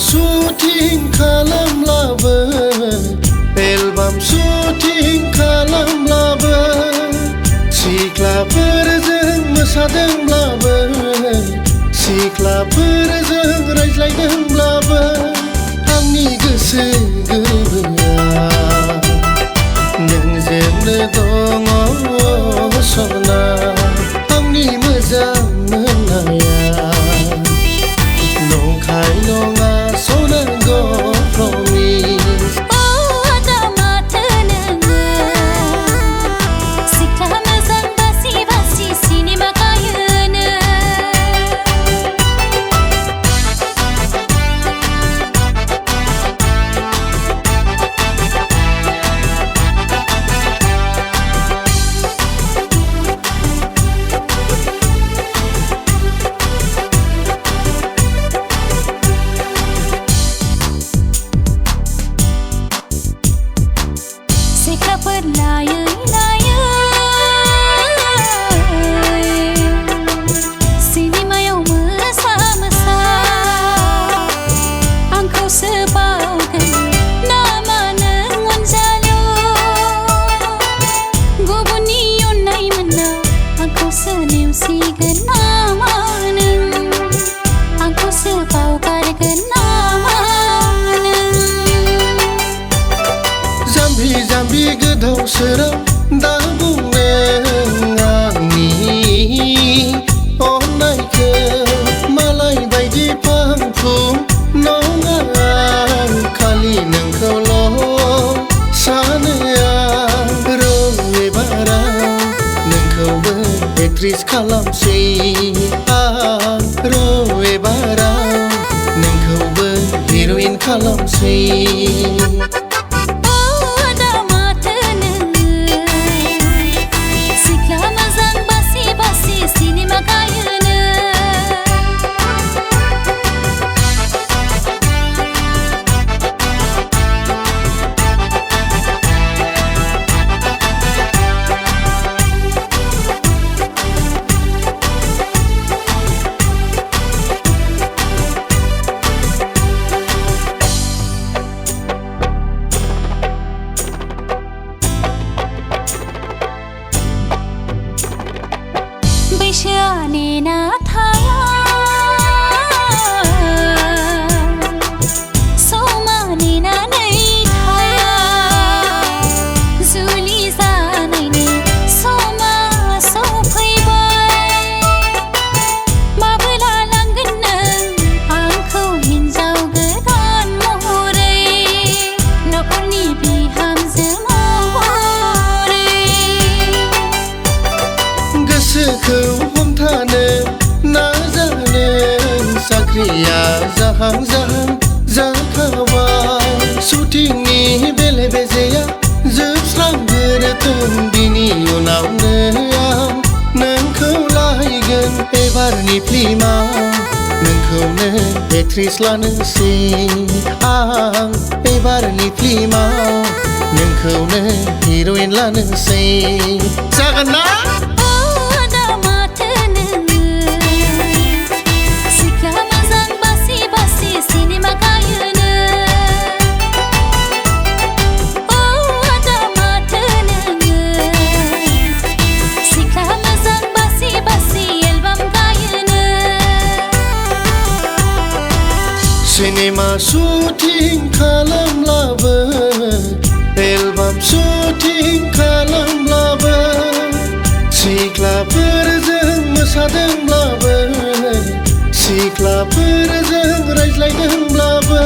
shooting खालामब्लाबो album shooting खालामब्लाबो सिख्लाफोरजों मोसादोंब्लाबो सिख्लाफोरजों रायज्लायदोंब्लाबो आंनि गोसो गोरबोआ नोंजोंनो दङ सना आंनि मोजां मोननाया नंखाय नङा सनांगौ प्रमिस दा माथो नोङो सिख्ला मोजां बासि बासि सिनेमा गायोनो सिख्लाफोर लायै लायै सिनेमायाव मोसा मोसा आंखौसो बावगोन नामा नों अनजालु गुबुननि अननाय मोनना आंखौसो नेवसिगोन नामा नों आंखौसो बावगारगोन नामा जाम्बि जाम्बि गोदाव सोराव दा बुंनो आंनि अननायखौ मालाय बायदि फांफुं नङा आं खालि नोंखौल' सानो आं रबिबाराव नोंखौबो एक्ट्रेस खालामसै आं रबिबाराव नोंखौबो हिर'इन खालामसै बैसोआ नेना थाया समा नेनानै थाया जुलि जानायनि समा सफैबाय माबोला लांगोन नों आंखौ हिन्जाव गोदान महरै नखरनि बिहामजो महरै गोसोखौ हमथानो नाजानो साख्रिया जाहां जाहां जाखाबाय शुटिंनि बेले बेजेया जोबस्रांग्रोथों बिनि उनावनो आं नोंखौ लायगोन एबारनि फिल्माव नोंखौनो एक्ट्रेस लानोसै आं एबारनि फिल्माव नोंखौनो हिर'इन लानोसै जागोन ना सिनेमा शुटिं खालामब्लाबो एलबाम शुटिं खालामब्लाबो सिख्लाफोरजों मोसादोंब्लाबो सिख्लाफोरजों रायज्लायदोंब्लाबो